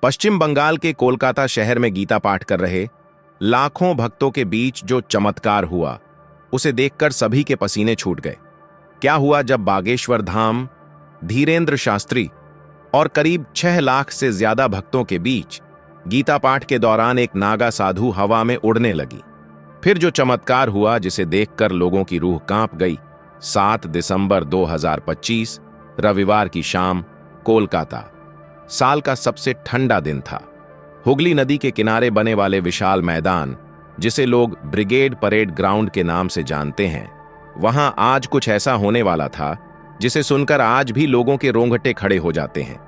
पश्चिम बंगाल के कोलकाता शहर में गीता पाठ कर रहे लाखों भक्तों के बीच जो चमत्कार हुआ, उसे देखकर सभी के पसीने छूट गए। क्या हुआ जब बागेश्वर धाम धीरेंद्र शास्त्री और करीब 6 लाख से ज्यादा भक्तों के बीच गीता पाठ के दौरान एक नागा साधु हवा में उड़ने लगी। फिर जो चमत्कार हुआ जिसे देखकर लोगों की रूह कांप गई। 7 दिसंबर 2025 रविवार की शाम, कोलकाता। साल का सबसे ठंडा दिन था। हुगली नदी के किनारे बने वाले विशाल मैदान, जिसे लोग ब्रिगेड परेड ग्राउंड के नाम से जानते हैं, वहां आज कुछ ऐसा होने वाला था जिसे सुनकर आज भी लोगों के रोंगटे खड़े हो जाते हैं।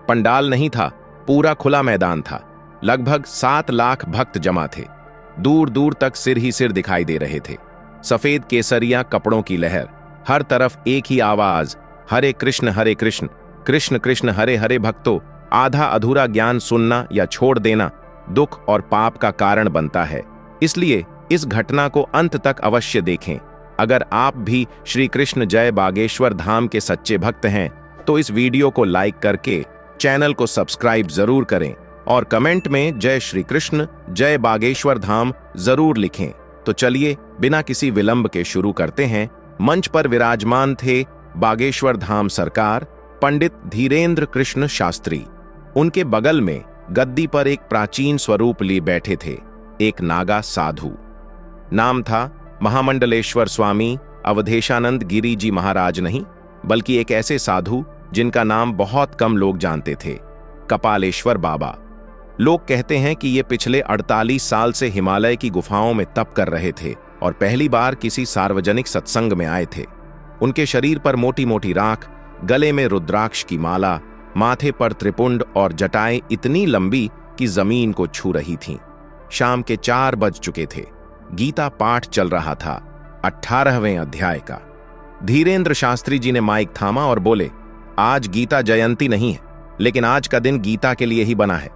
पंडाल नहीं था, पूरा खुला मैदान था। लगभग 7 लाख भक्त जमा थे। दूर दूर तक सिर ही सिर दिखाई दे रहे थे। सफेद केसरिया कपड़ों की लहर, हर तरफ एक ही आवाज, हरे कृष्ण कृष्ण कृष्ण हरे हरे। भक्तों, आधा अधूरा ज्ञान सुनना या छोड़ देना दुख और पाप का कारण बनता है। इसलिए इस घटना को अंत तक अवश्य देखें। अगर आप भी श्री कृष्ण जय बागेश्वर धाम के सच्चे भक्त हैं तो इस वीडियो को लाइक करके चैनल को सब्सक्राइब जरूर करें और कमेंट में जय श्री कृष्ण जय बागेश्वर धाम जरूर लिखें। तो चलिए बिना किसी विलंब के शुरू करते हैं। मंच पर विराजमान थे बागेश्वर धाम सरकार पंडित धीरेंद्र कृष्ण शास्त्री। उनके बगल में गद्दी पर एक प्राचीन स्वरूप लिए बैठे थे एक नागा साधु। नाम था महामंडलेश्वर स्वामी अवधेशानंद गिरी जी महाराज नहीं, बल्कि एक ऐसे साधु जिनका नाम बहुत कम लोग जानते थे, कपालेश्वर बाबा। लोग कहते हैं कि ये पिछले 48 साल से हिमालय की गुफाओं में तप कर रहे थे और पहली बार किसी सार्वजनिक सत्संग में आए थे। उनके शरीर पर मोटी मोटी राख, गले में रुद्राक्ष की माला, माथे पर त्रिपुंड और जटाएं इतनी लंबी कि जमीन को छू रही थीं। शाम के 4 बज चुके थे। गीता पाठ चल रहा था, 18वें अध्याय का। धीरेंद्र शास्त्री जी ने माइक थामा और बोले, आज गीता जयंती नहीं है, लेकिन आज का दिन गीता के लिए ही बना है।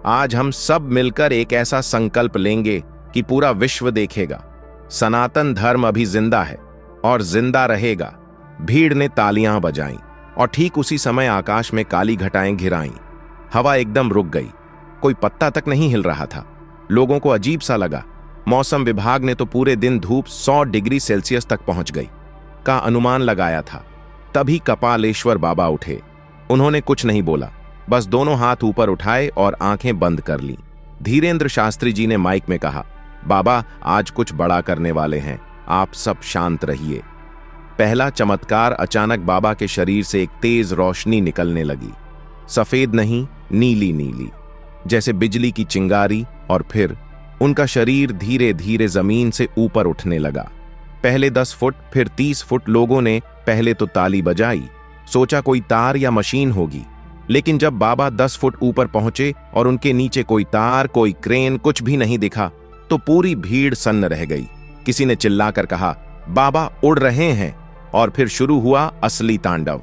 आज हम सब मिलकर एक ऐसा संकल्प लेंगे कि पूरा विश्व देखेगा, सनातन धर्म अभी जिंदा है और जिंदा रहेगा। भीड़ ने तालियां बजाईं और ठीक उसी समय आकाश में काली घटाएं घिराईं। हवा एकदम रुक गई, कोई पत्ता तक नहीं हिल रहा था। लोगों को अजीब सा लगा। मौसम विभाग ने तो पूरे दिन धूप 100 डिग्री सेल्सियस तक पहुंच गई का अनुमान लगाया था। तभी कपालेश्वर बाबा उठे। उन्होंने कुछ नहीं बोला, बस दोनों हाथ ऊपर उठाए और आंखें बंद कर लीं। धीरेंद्र शास्त्री जी ने माइक में कहा, बाबा आज कुछ बड़ा करने वाले हैं, आप सब शांत रहिए। पहला चमत्कार, अचानक बाबा के शरीर से एक तेज रोशनी निकलने लगी। सफेद नहीं, नीली नीली, जैसे बिजली की चिंगारी। और फिर उनका शरीर धीरे धीरे जमीन से ऊपर उठने लगा। पहले 10 फुट, फिर 30 फुट। लोगों ने पहले तो ताली बजाई, सोचा कोई तार या मशीन होगी। लेकिन जब बाबा 10 फुट ऊपर पहुंचे और उनके नीचे कोई तार, कोई क्रेन, कुछ भी नहीं दिखा, तो पूरी भीड़ सन्न रह गई। किसी ने चिल्लाकर कहा, बाबा उड़ रहे हैं। और फिर शुरू हुआ असली तांडव।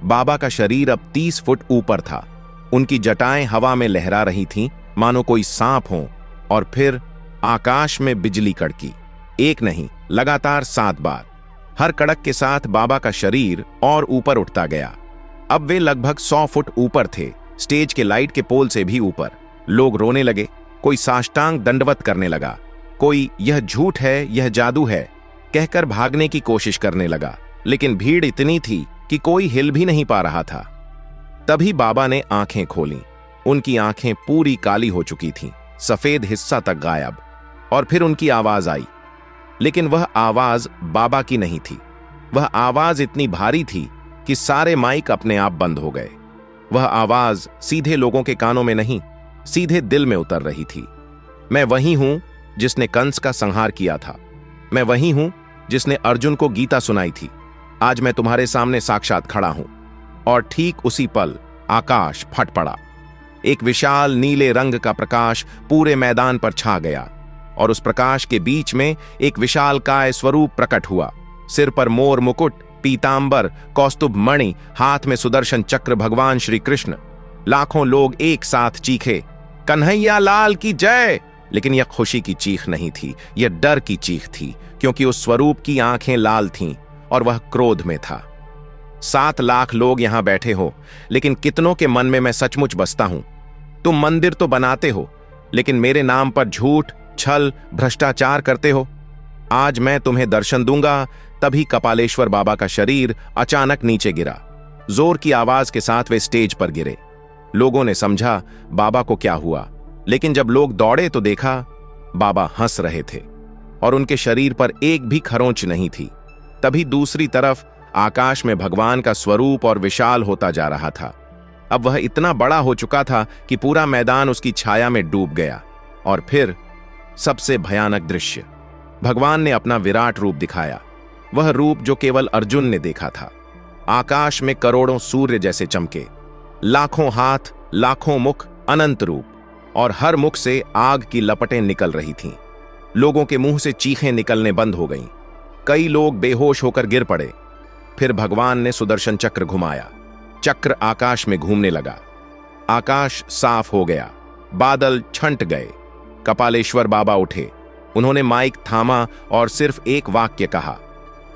बाबा का शरीर अब 30 फुट ऊपर था। उनकी जटाएं हवा में लहरा रही थीं, मानो कोई सांप हो। और फिर आकाश में बिजली कड़की, एक नहीं लगातार 7 बार। हर कड़क के साथ बाबा का शरीर और ऊपर उठता गया। अब वे लगभग 100 फुट ऊपर थे, स्टेज के लाइट के पोल से भी ऊपर। लोग रोने लगे, कोई साष्टांग दंडवत करने लगा, कोई यह झूठ है, यह जादू है कहकर भागने की कोशिश करने लगा। लेकिन भीड़ इतनी थी कि कोई हिल भी नहीं पा रहा था। तभी बाबा ने आंखें खोलीं। उनकी आंखें पूरी काली हो चुकी थीं, सफेद हिस्सा तक गायब। और फिर उनकी आवाज आई, लेकिन वह आवाज बाबा की नहीं थी। वह आवाज इतनी भारी थी कि सारे माइक अपने आप बंद हो गए। वह आवाज सीधे लोगों के कानों में नहीं, सीधे दिल में उतर रही थी। मैं वही हूं जिसने कंस का संहार किया था। मैं वही हूं जिसने अर्जुन को गीता सुनाई थी। आज मैं तुम्हारे सामने साक्षात खड़ा हूं। और ठीक उसी पल आकाश फट पड़ा। एक विशाल नीले रंग का प्रकाश पूरे मैदान पर छा गया और उस प्रकाश के बीच में एक विशालकाय स्वरूप प्रकट हुआ। सिर पर मोर मुकुट, पीतांबर, कौस्तुभ मणि, हाथ में सुदर्शन चक्र, भगवान श्री कृष्ण। लाखों लोग एक साथ चीखे, कन्हैया लाल की जय। लेकिन यह खुशी की चीख नहीं थी, यह डर की चीख थी, क्योंकि उस स्वरूप की आंखें लाल थीं और वह क्रोध में था। 7 लाख लोग यहां बैठे हो, लेकिन कितनों के मन में मैं सचमुच बसता हूं। तुम मंदिर तो बनाते हो, लेकिन मेरे नाम पर झूठ, छल, भ्रष्टाचार करते हो। आज मैं तुम्हें दर्शन दूंगा। तभी कपालेश्वर बाबा का शरीर अचानक नीचे गिरा। जोर की आवाज के साथ वे स्टेज पर गिरे। लोगों ने समझा बाबा को क्या हुआ, लेकिन जब लोग दौड़े तो देखा बाबा हंस रहे थे और उनके शरीर पर एक भी खरोंच नहीं थी। तभी दूसरी तरफ आकाश में भगवान का स्वरूप और विशाल होता जा रहा था। अब वह इतना बड़ा हो चुका था कि पूरा मैदान उसकी छाया में डूब गया। और फिर सबसे भयानक दृश्य, भगवान ने अपना विराट रूप दिखाया, वह रूप जो केवल अर्जुन ने देखा था। आकाश में करोड़ों सूर्य जैसे चमके, लाखों हाथ, लाखों मुख, अनंत रूप, और हर मुख से आग की लपटें निकल रही थीं। लोगों के मुंह से चीखें निकलने बंद हो गईं। कई लोग बेहोश होकर गिर पड़े। फिर भगवान ने सुदर्शन चक्र घुमाया। चक्र आकाश में घूमने लगा। आकाश साफ हो गया, बादल छंट गए। कपालेश्वर बाबा उठे। उन्होंने माइक थामा और सिर्फ एक वाक्य कहा,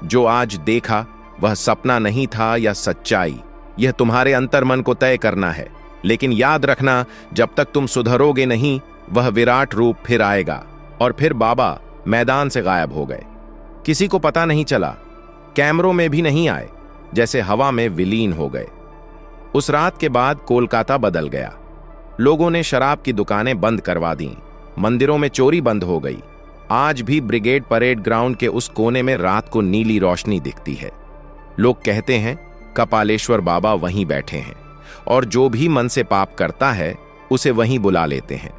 जो आज देखा वह सपना नहीं था या सच्चाई, यह तुम्हारे अंतर्मन को तय करना है। लेकिन याद रखना, जब तक तुम सुधरोगे नहीं, वह विराट रूप फिर आएगा। और फिर बाबा मैदान से गायब हो गए। किसी को पता नहीं चला, कैमरों में भी नहीं आए, जैसे हवा में विलीन हो गए। उस रात के बाद कोलकाता बदल गया। लोगों ने शराब की दुकानें बंद करवा दी, मंदिरों में चोरी बंद हो गई। आज भी ब्रिगेड परेड ग्राउंड के उस कोने में रात को नीली रोशनी दिखती है। लोग कहते हैं कपालेश्वर बाबा वहीं बैठे हैं, और जो भी मन से पाप करता है उसे वहीं बुला लेते हैं।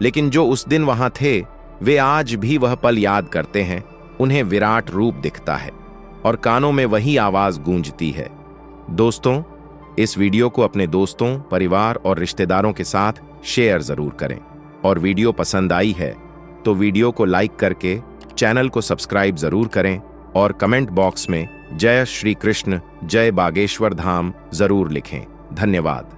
लेकिन जो उस दिन वहां थे, वे आज भी वह पल याद करते हैं। उन्हें विराट रूप दिखता है और कानों में वही आवाज गूंजती है। दोस्तों, इस वीडियो को अपने दोस्तों, परिवार और रिश्तेदारों के साथ शेयर जरूर करें। और वीडियो पसंद आई है तो वीडियो को लाइक करके चैनल को सब्सक्राइब जरूर करें और कमेंट बॉक्स में जय श्री कृष्ण, जय बागेश्वर धाम जरूर लिखें। धन्यवाद।